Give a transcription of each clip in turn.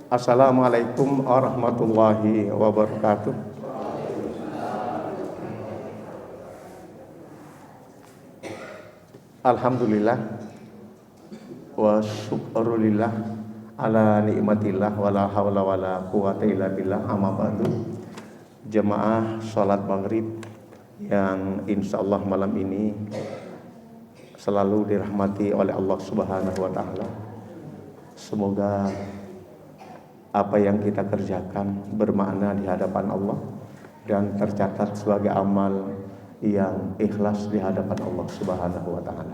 Assalamualaikum warahmatullahi wabarakatuh. Alhamdulillah wa syukrulillah ala nikmatillah wala haula wala quwata illa billah, amma ba'du. Jemaah salat maghrib yang insyaallah malam ini selalu dirahmati oleh Allah Subhanahu wa taala. Semoga apa yang kita kerjakan bermakna di hadapan Allah dan tercatat sebagai amal yang ikhlas di hadapan Allah Subhanahu wa taala.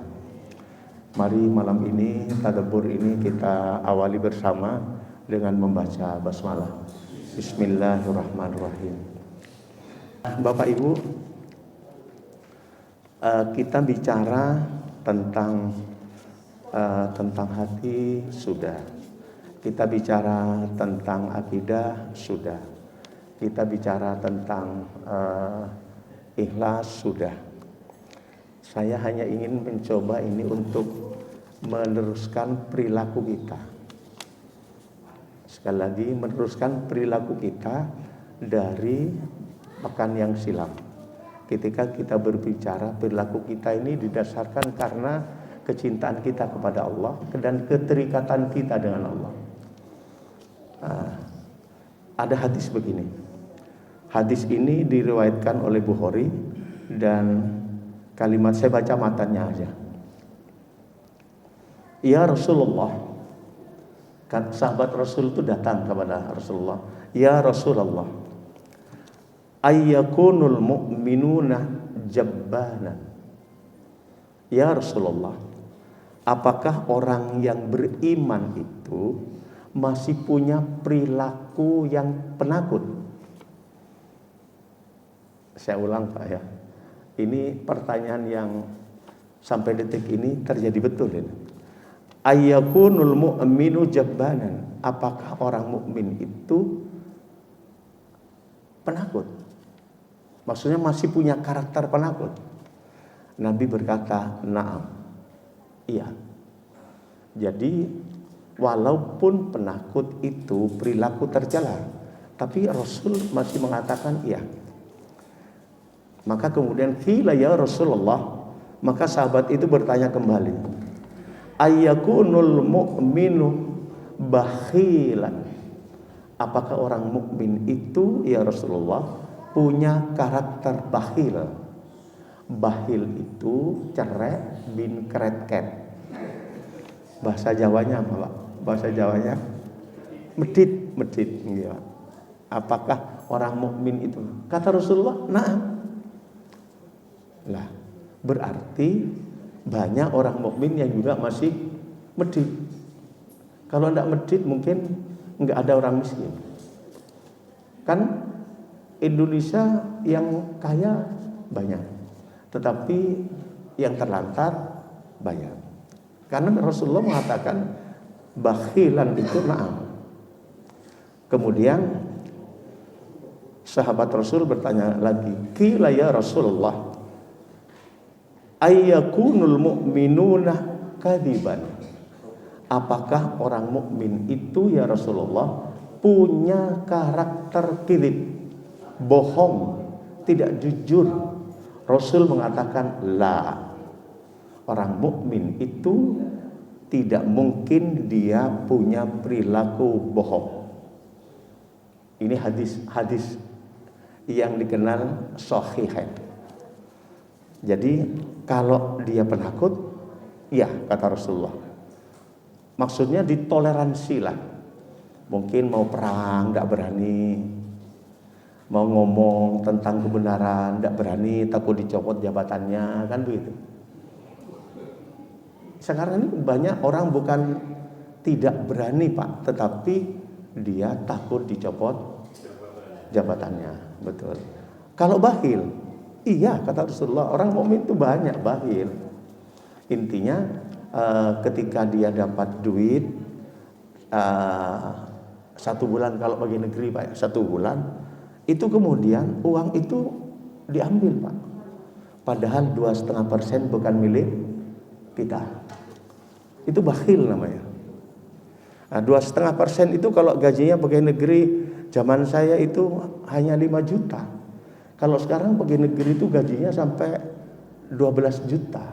Mari malam ini tadabbur ini kita awali bersama dengan membaca basmalah. Bismillahirrahmanirrahim. Bapak Ibu, kita bicara tentang hati sudah. Kita bicara tentang akidah sudah. Kita bicara tentang ikhlas sudah. Saya hanya ingin mencoba ini untuk meneruskan perilaku kita. Sekali lagi, meneruskan perilaku kita dari pekan yang silam. Ketika kita berbicara, perilaku kita ini didasarkan karena kecintaan kita kepada Allah dan keterikatan kita dengan Allah. Ada hadis begini. Hadis ini diriwayatkan oleh Bukhari dan kalimat saya baca matanya aja. Ya Rasulullah, kan sahabat Rasul itu datang kepada Rasulullah. Ya Rasulullah, ayyakunul mu'minuna jabbana. Ya Rasulullah, apakah orang yang beriman itu masih punya perilaku yang penakut? Saya ulang Pak ya. Ini pertanyaan yang sampai detik ini terjadi betul ini. Ayyakunul mu'minu jabbanan. Apakah orang mukmin itu penakut? Maksudnya masih punya karakter penakut? Nabi berkata, na'am. Iya. Jadi walaupun penakut itu perilaku tercela, tapi Rasul masih mengatakan iya. Maka kemudian qila ya Rasulullah, maka sahabat itu bertanya kembali, ayyakunul mu'minu bakhilan. Apakah orang mukmin itu ya Rasulullah punya karakter bakhil? Bakhil itu cerek bin keret-ket. Bahasa Jawanya apa Pak? Bahasa Jawanya medit. Ya. Apakah orang mukmin itu? Kata Rasulullah, na'am. Lah, berarti banyak orang mukmin yang juga masih medit. Kalau tidak medit mungkin nggak ada orang miskin. Kan Indonesia yang kaya banyak, tetapi yang terlantar banyak. Karena Rasulullah mengatakan bakhilan itu na'am. Kemudian sahabat Rasul bertanya lagi, qila ya Rasulullah, ayyakunul mu'minuna kadiban. Apakah orang mukmin itu ya Rasulullah punya karakter kidib, bohong, tidak jujur? Rasul mengatakan la. Orang mukmin itu tidak mungkin dia punya perilaku bohong. Ini hadis yang dikenal sahihain. Jadi kalau dia penakut, ya kata Rasulullah. Maksudnya ditoleransi lah. Mungkin mau perang tidak berani, mau ngomong tentang kebenaran tidak berani, takut dicopot jabatannya, kan begitu. Sekarang ini banyak orang bukan tidak berani Pak, tetapi dia takut dicopot jabatannya. Betul. Kalau bakhil, iya kata Rasulullah, orang mukmin itu banyak bakhil. Intinya ketika dia dapat duit 1 bulan, kalau bagi negeri Pak 1 bulan, itu kemudian uang itu diambil Pak. Padahal 2,5% bukan milik kita. Itu bakhil namanya. Nah, 2,5% itu kalau gajinya pegawai negeri zaman saya itu hanya 5 juta. Kalau sekarang pegawai negeri itu gajinya sampai 12 juta.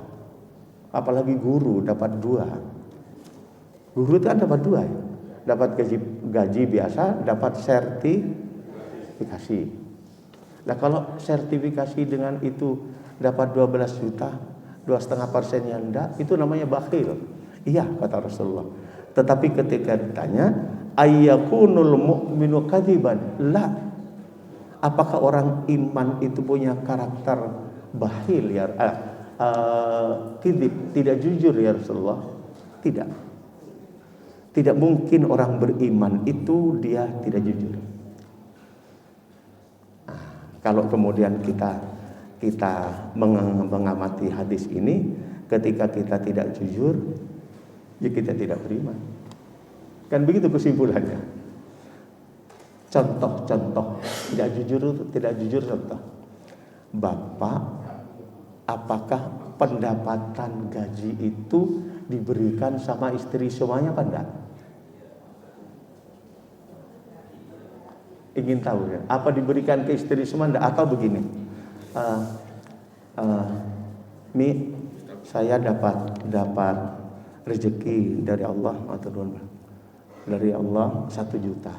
Apalagi guru dapat 2. Guru itu kan dapat 2 ya. Dapat gaji biasa, dapat sertifikasi. Nah, kalau sertifikasi dengan itu dapat 12 juta, 2,5% yang enggak, itu namanya bakhil. Iya, kata Rasulullah. Tetapi ketika ditanya, ayyakunul mu'minu kadziban? La. Apakah orang iman itu punya karakter bakhil ya? Kadzib, tidak jujur ya Rasulullah? Tidak. Tidak mungkin orang beriman itu dia tidak jujur. Nah, kalau kemudian kita mengamati hadis ini, ketika kita tidak jujur, ya kita tidak beriman. Kan begitu kesimpulannya. Contoh tidak jujur contoh. Bapak, apakah pendapatan gaji itu diberikan sama istri semuanya apa enggak? Ingin tahu ya, apa diberikan ke istri semua enggak? Atau begini, Mi, saya dapat rezeki dari Allah atau dari Allah 1 juta.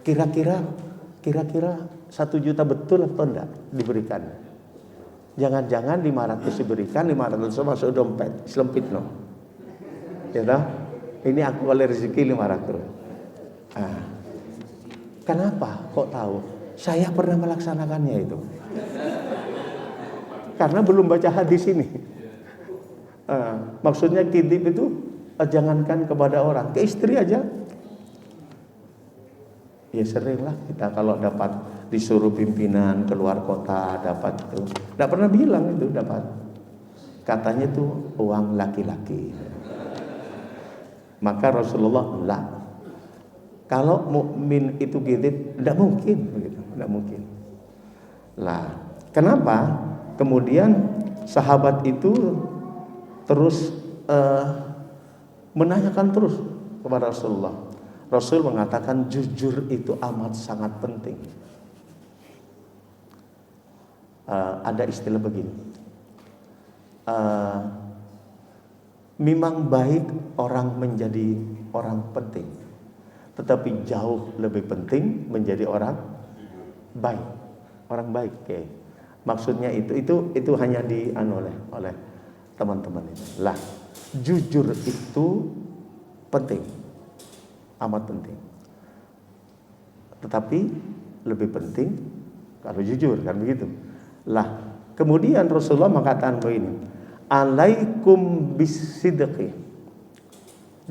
Kira-kira 1 juta betul atau enggak diberikan? Jangan-jangan 500 diberikan, 500 masuk dompet, selempit no. Ya toh? Ini aku oleh rezeki 500. Kenapa? Kok tahu? Saya pernah melaksanakannya itu. Karena belum baca hadis ini. Maksudnya kidib itu jangankan kepada orang, ke istri aja. Ya seringlah kita kalau dapat disuruh pimpinan keluar kota dapat itu. Tidak pernah bilang itu dapat. Katanya itu uang laki-laki. Maka Rasulullah lah. Kalau mukmin itu kidib, tidak mungkin begitu, tidak mungkin. Lah, kenapa? Kemudian sahabat itu terus menanyakan terus kepada Rasulullah. Rasul mengatakan jujur itu amat sangat penting. Ada istilah begini. Memang baik orang menjadi orang penting, tetapi jauh lebih penting menjadi orang baik. Orang baik, okay. Maksudnya itu hanya oleh teman-teman itu. Lah, jujur itu penting, amat penting. Tetapi lebih penting kalau jujur, kan begitu. Lah, kemudian Rasulullah mengatakan begini, alaikum bisidqi.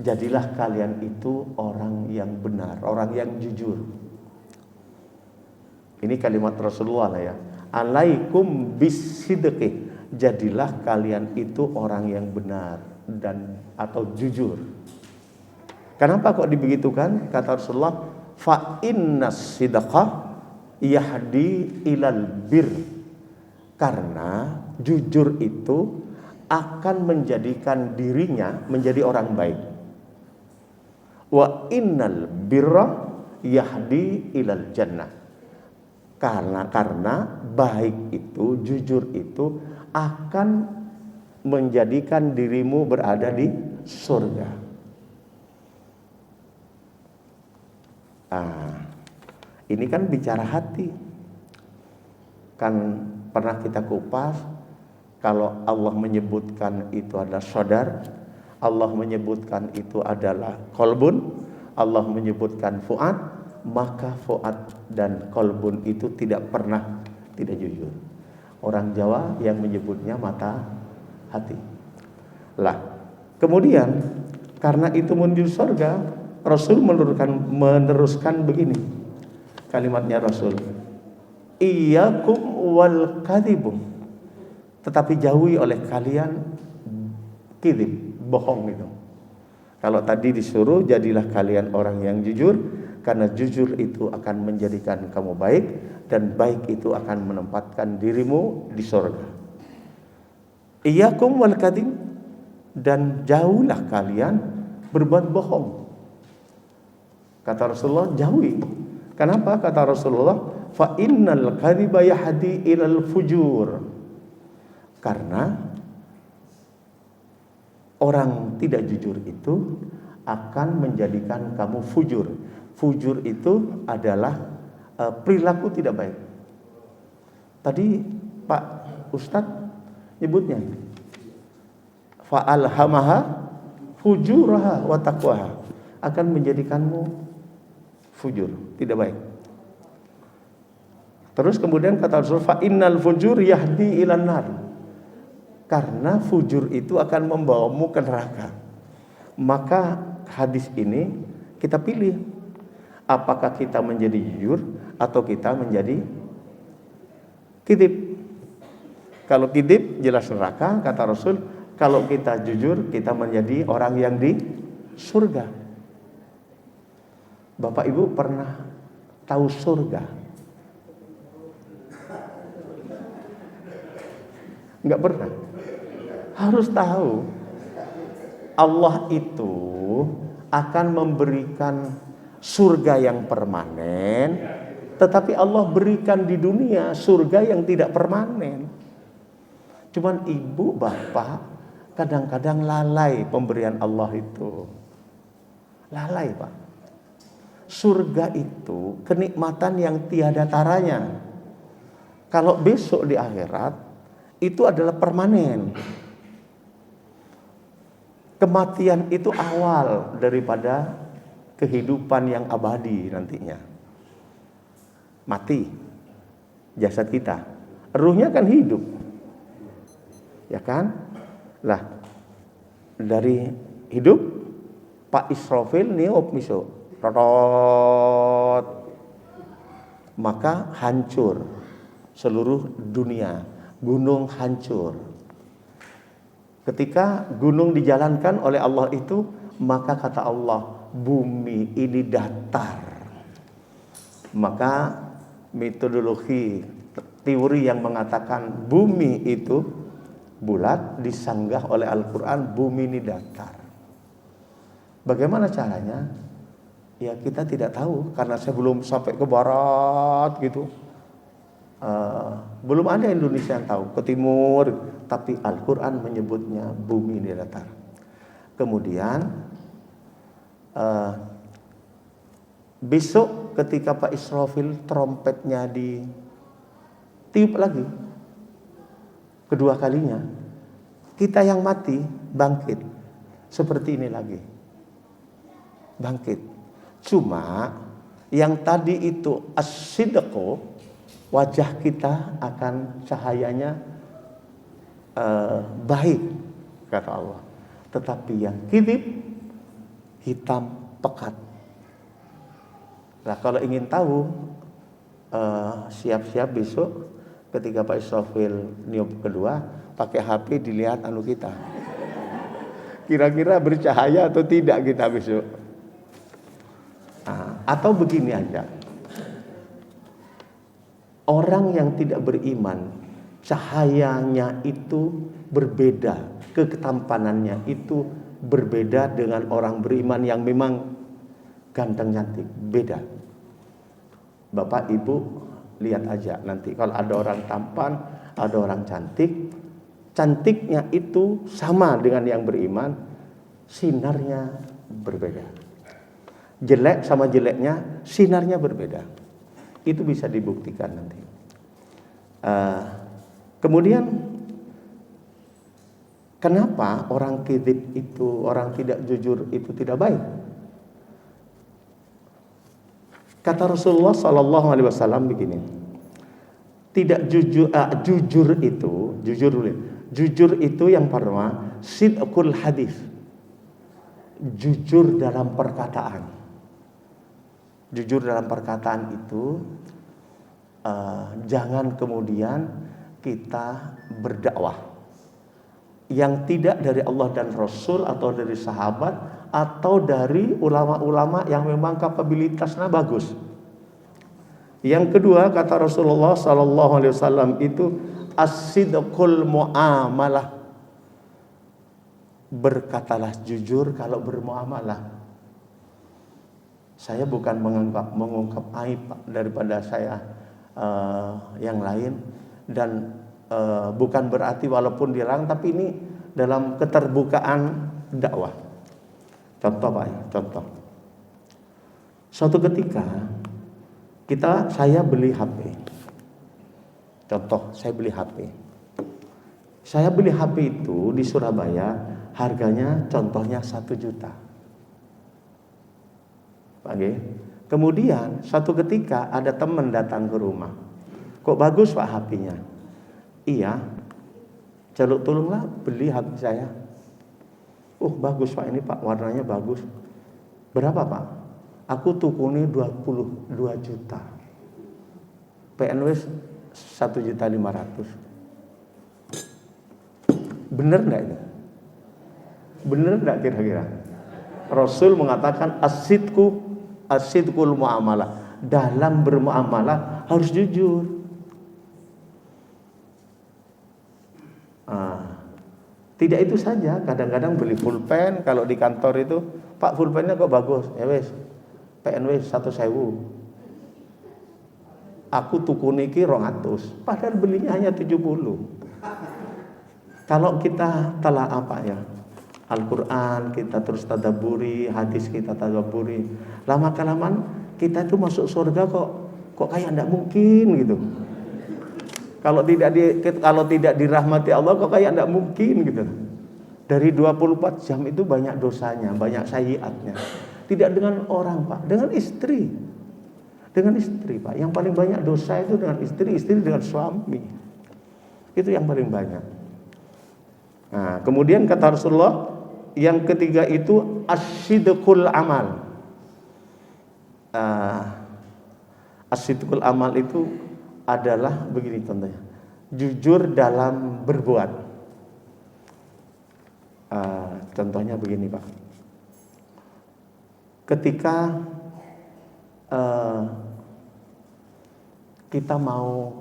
Jadilah kalian itu orang yang benar, orang yang jujur. Ini kalimat Rasulullah lah ya. Alaikum bisidqi. Jadilah kalian itu orang yang benar dan atau jujur. Kenapa kok dibegitukan? Kata Rasulullah, fa innas sidqa yahdi ilal bir. Karena jujur itu akan menjadikan dirinya menjadi orang baik. Wa innal birra yahdi ilal jannah. Karena baik itu, jujur itu akan menjadikan dirimu berada di surga. Ini kan bicara hati. Kan pernah kita kupas, kalau Allah menyebutkan itu adalah sadar, Allah menyebutkan itu adalah qalbun, Allah menyebutkan fuad, maka fuad dan qalbun itu tidak pernah tidak jujur. Orang Jawa yang menyebutnya mata hati. Lah, kemudian karena itu menuju surga, Rasul meneruskan begini kalimatnya Rasul, iyyakum wal kadzibum. Tetapi jauhi oleh kalian kadzib, bohong itu. Kalau tadi disuruh jadilah kalian orang yang jujur, karena jujur itu akan menjadikan kamu baik, dan baik itu akan menempatkan dirimu di surga. Iyyakum wal kadzib, dan jauhlah kalian berbuat bohong. Kata Rasulullah, jauhi. Kenapa? Kata Rasulullah, fa innal kadhiba yahdi ilal fujur. Karena orang tidak jujur itu akan menjadikan kamu fujur. Fujur itu adalah perilaku tidak baik. Tadi Pak Ustadz nyebutnya fa alhamaha fujuraha wa taqwaha, akan menjadikanmu fujur, tidak baik. Terus kemudian kata Rasul, fa innal fujur yahdi ilan nar. Karena fujur itu akan membawamu ke neraka. Maka hadis ini kita pilih, apakah kita menjadi jujur atau kita menjadi kidib. Kalau kidib jelas neraka, kata Rasul. Kalau kita jujur, kita menjadi orang yang di surga. Bapak Ibu pernah tahu surga? Enggak pernah. Harus tahu. Allah itu akan memberikan surga yang permanen, tetapi Allah berikan di dunia surga yang tidak permanen. Cuman ibu bapak kadang-kadang lalai pemberian Allah itu. Lalai, Pak. Surga itu kenikmatan yang tiada taranya. Kalau besok di akhirat itu adalah permanen. Kematian itu awal daripada kehidupan yang abadi nantinya. Mati jasad kita, ruhnya kan hidup. Ya kan? Lah, dari hidup Pak Israfil niup miso, rotot, maka hancur seluruh dunia, gunung hancur. Ketika gunung dijalankan oleh Allah itu, maka kata Allah, bumi ini datar. Maka metodologi teori yang mengatakan bumi itu bulat disanggah oleh Al-Quran, bumi ini datar. Bagaimana caranya? Ya kita tidak tahu, karena saya belum sampai ke barat gitu. Belum ada Indonesia yang tahu, ke timur, tapi Al-Quran menyebutnya bumi ini datar. Kemudian besok ketika Pak Israfil trompetnya ditiup lagi, kedua kalinya, kita yang mati bangkit seperti ini lagi, bangkit. Cuma yang tadi itu as-sidqo, wajah kita akan cahayanya baik kata Allah. Tetapi yang kidib, hitam pekat. Nah kalau ingin tahu, siap-siap besok ketika Pak Israfil niup kedua, pakai HP dilihat anu kita. Kira-kira bercahaya atau tidak kita besok. Atau begini aja. Orang yang tidak beriman, cahayanya itu berbeda, ketampanannya itu berbeda dengan orang beriman yang memang ganteng cantik, beda. Bapak Ibu lihat aja nanti kalau ada orang tampan, ada orang cantik, cantiknya itu sama dengan yang beriman, sinarnya berbeda. Jelek sama jeleknya, sinarnya berbeda. Itu bisa dibuktikan nanti. Kemudian kenapa orang kidib itu, orang tidak jujur itu tidak baik? Kata Rasulullah SAW begini, tidak jujur itu yang pertama sidqul hadis, jujur dalam perkataan. Jujur dalam perkataan itu jangan kemudian kita berdakwah yang tidak dari Allah dan Rasul atau dari sahabat atau dari ulama-ulama yang memang kapabilitasnya bagus. Yang kedua kata Rasulullah SAW itu as-sidqul muamalah, berkatalah jujur kalau bermuamalah. Saya bukan mengungkap aib daripada saya yang lain, dan bukan berarti walaupun dilarang, tapi ini dalam keterbukaan dakwah. Contoh Pak, contoh. Suatu ketika saya beli HP. Contoh, saya beli HP. Saya beli HP itu di Surabaya, harganya contohnya 1 juta. Oke. Kemudian suatu ketika ada teman datang ke rumah. Kok bagus Pak HP-nya? Iya. Jaluk tolonglah beli HP saya. Bagus Pak, ini Pak warnanya bagus. Berapa Pak? Aku tukune 22 juta. PNW 1.500.000. Bener enggak itu? Bener enggak kira-kira? Rasul mengatakan asidqul muamalah. Dalam bermuamalah harus jujur. Tidak itu saja, kadang-kadang beli pulpen. Kalau di kantor itu, Pak pulpennya kok bagus? Ya wes, PNW 1.000. Aku tukune iki 200, padahal belinya hanya 70. Kalau kita telah Al-Quran kita terus tadabburi, hadis kita tadabburi, lama kelamaan kita itu masuk surga kok kayak enggak mungkin gitu. Kalau tidak dirahmati Allah kok kayak enggak mungkin gitu. Dari 24 jam itu banyak dosanya, banyak sayyiatnya. Tidak dengan orang Pak, dengan istri. Dengan istri Pak, yang paling banyak dosa itu dengan istri dengan suami. Itu yang paling banyak. Nah, kemudian kata Rasulullah, yang ketiga itu asyidqul amal. Asyidqul amal itu adalah begini contohnya, jujur dalam berbuat. Contohnya begini Pak, ketika kita mau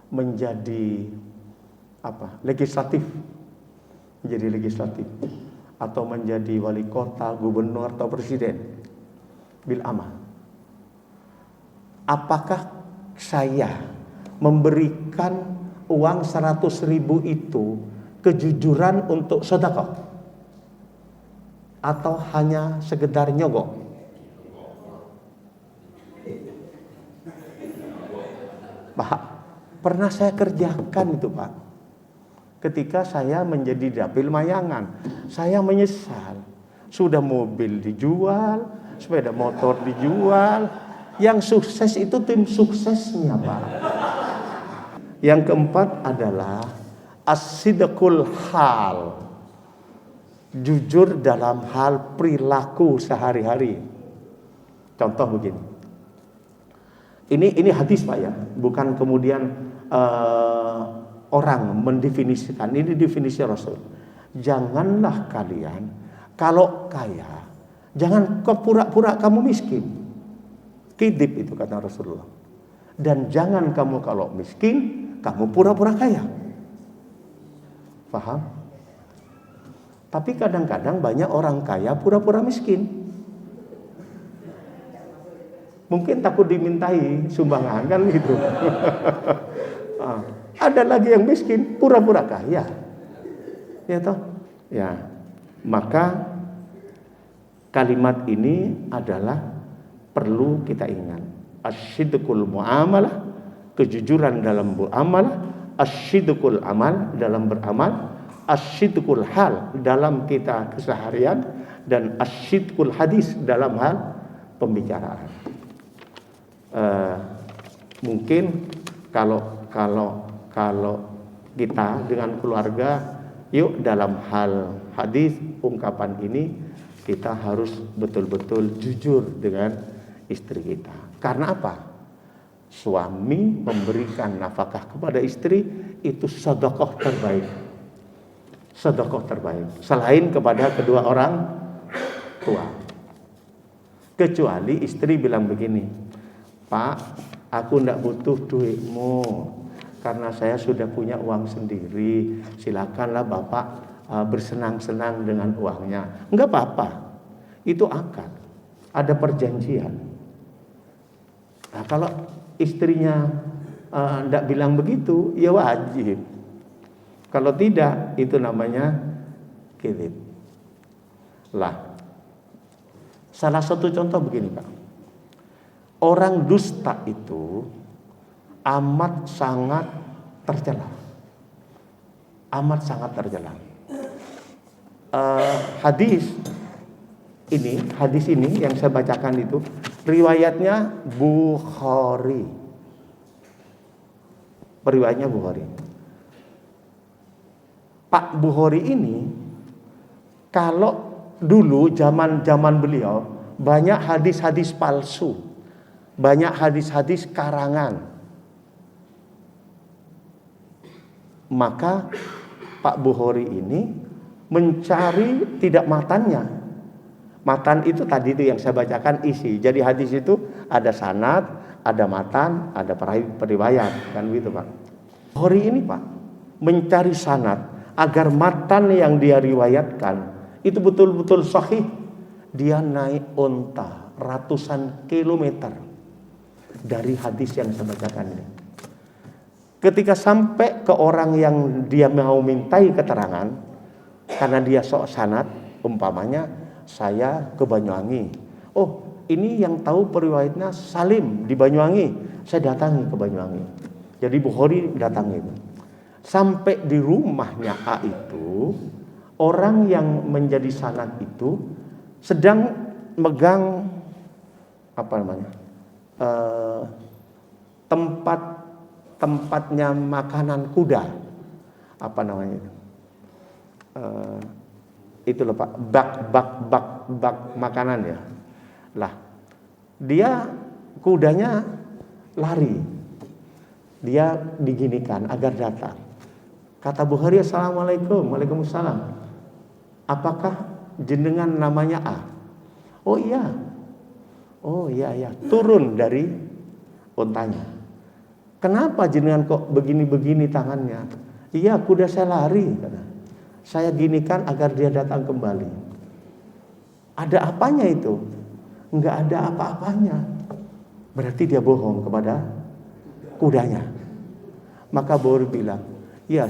menjadi legislatif, menjadi legislatif atau menjadi wali kota, gubernur atau presiden, bil amal. Apakah saya memberikan uang 100.000 itu kejujuran untuk sedekah atau hanya sekedar nyogok? Pak, pernah saya kerjakan itu Pak. Ketika saya menjadi dapil Mayangan, saya menyesal. Sudah mobil dijual, sepeda motor dijual. Yang sukses itu tim suksesnya Pak. Yang keempat adalah as-sidqul hal, jujur dalam hal perilaku sehari-hari. Contoh begini. Ini hadis Pak ya, bukan kemudian orang mendefinisikan. Ini definisi Rasul. Janganlah kalian kalau kaya, jangan pura-pura kamu miskin. Kidib itu kata Rasulullah. Dan jangan kamu kalau miskin, kamu pura-pura kaya. Paham? Tapi kadang-kadang banyak orang kaya pura-pura miskin. Mungkin takut dimintai sumbangan kan gitu. Ada lagi yang miskin pura-pura kaya. Ya toh? Ya. Maka kalimat ini adalah perlu kita ingat. Asyidqul muamalah, kejujuran dalam muamalah, asyidqul amal dalam beramal, asyidqul hal dalam kita keseharian, dan asyidqul hadis dalam hal pembicaraan. Mungkin kalau kita dengan keluarga, yuk dalam hal hadis ungkapan ini kita harus betul-betul jujur dengan istri kita. Karena apa? Suami memberikan nafkah kepada istri itu sedekah terbaik. Sedekah terbaik selain kepada kedua orang tua. Kecuali istri bilang begini, Pak, aku tidak butuh duitmu karena saya sudah punya uang sendiri. Silakanlah Bapak bersenang-senang dengan uangnya. Enggak apa-apa. Itu akad. ada perjanjian. Nah, kalau istrinya tidak bilang begitu, ya wajib. Kalau tidak, itu namanya kizib. Lah, salah satu contoh begini Pak. Orang dusta itu amat sangat tercela. Amat sangat tercela. Hadis ini yang saya bacakan itu riwayatnya Bukhari. Riwayatnya Bukhari. Pak Bukhari ini kalau dulu zaman beliau banyak hadis-hadis palsu, banyak hadis-hadis karangan. Maka Pak Bukhari ini mencari tidak matannya. Matan itu tadi itu yang saya bacakan isi. Jadi hadis itu ada sanad, ada matan, ada periwayat, kan gitu Pak. Bukhari ini Pak mencari sanad agar matan yang dia riwayatkan itu betul-betul sahih. Dia naik unta ratusan kilometer dari hadis yang saya bacakan ini. Ketika sampai ke orang yang dia mau mintai keterangan, karena dia sok sanad, umpamanya saya ke Banyuwangi. Oh, ini yang tahu periwayatnya Salim di Banyuwangi. Saya datangi ke Banyuwangi. Jadi Bukhari datangi itu. Sampai di rumahnya A itu, orang yang menjadi sanad itu sedang megang tempatnya makanan kuda. Apa namanya itu? Itu loh Pak, bak makanan ya. Lah, dia kudanya lari. Dia diginikan agar datang. Kata Bukhari, Assalamualaikum. Waalaikumsalam. Apakah jenengan namanya A? Oh iya. Oh iya. Turun dari untanya. Kenapa jenengan kok begini-begini tangannya? Iya, kuda saya lari. Saya ginikan agar dia datang kembali. Ada apanya itu? Enggak ada apa-apanya. Berarti dia bohong kepada kudanya. Maka Bukhari bilang, ya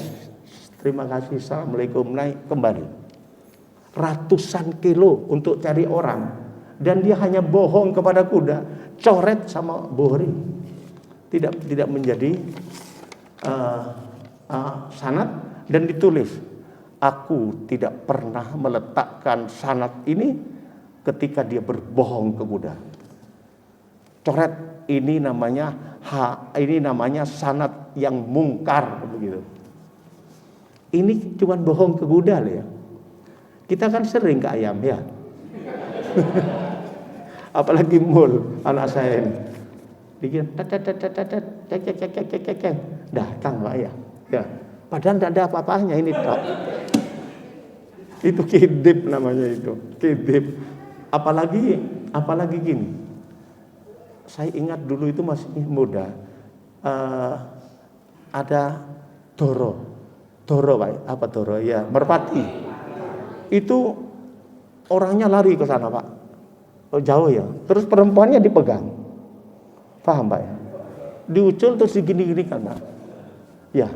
terima kasih, Assalamualaikum, naik kembali. Ratusan kilo untuk cari orang. Dan dia hanya bohong kepada kuda. Coret sama Bukhari. Tidak menjadi sanad dan ditulis. Aku tidak pernah meletakkan sanad ini ketika dia berbohong ke kuda. Coret, ini namanya sanad yang mungkar begitu. Ini cuma bohong ke kuda ya. Kita kan sering ke ayam ya. Apalagi mul anak saya ini. Bikin datang Pak ya. Ya. Padahal tidak ada apa-apanya ini tok. Itu kidib namanya itu. Kidib. Apalagi gini. Saya ingat dulu itu masih muda. Ada Doro Pak. Apa Doro? Ya, merpati. Itu orangnya lari ke sana Pak. Oh, jauh ya. Terus perempuannya dipegang. Paham Pak ya? Diucul terus digini-ginikan Pak. Ya.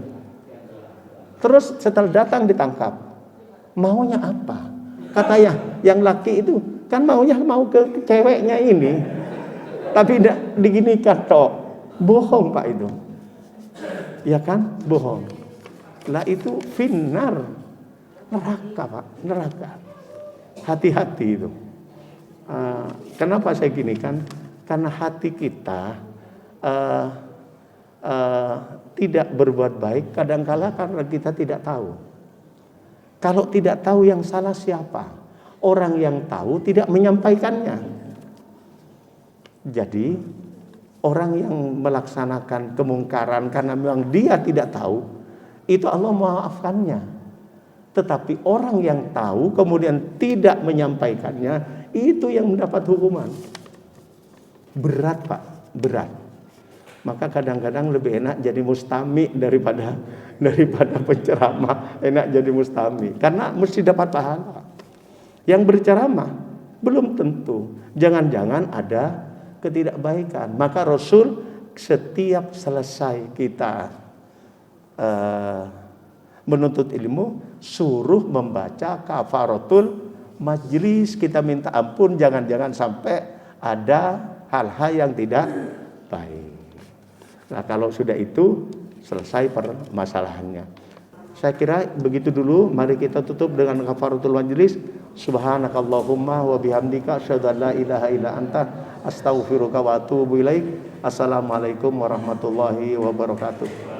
Terus setelah datang ditangkap. Maunya apa? Katanya yang laki itu kan mau ke ceweknya ini. Tapi tidak diginikan tok. Bohong Pak itu. Ya kan? Bohong. Lah itu finnar. Neraka Pak. Neraka. Hati-hati itu. Kenapa saya ginikan? Karena hati kita tidak berbuat baik kadang-kala karena kita tidak tahu. Kalau tidak tahu yang salah siapa? Orang yang tahu tidak menyampaikannya. Jadi orang yang melaksanakan kemungkaran karena memang dia tidak tahu, itu Allah memaafkannya. Tetapi orang yang tahu kemudian tidak menyampaikannya, itu yang mendapat hukuman. Berat Pak, berat. Maka kadang-kadang lebih enak jadi mustami daripada penceramah. Enak jadi mustami karena mesti dapat pahala. Yang berceramah Belum tentu. Jangan-jangan ada ketidakbaikan. Maka Rasul setiap selesai kita menuntut ilmu, suruh membaca kafaratul majlis. Kita minta ampun, jangan-jangan sampai ada hal-hal yang tidak baik. Nah, kalau sudah itu selesai permasalahannya. Saya kira begitu dulu. Mari kita tutup dengan kafaratul majlis. Subhanakallahumma wa bihamdika asyhadu an la ilaha illa anta astaghfiruka wa atubu ilaik. Assalamualaikum warahmatullahi wabarakatuh.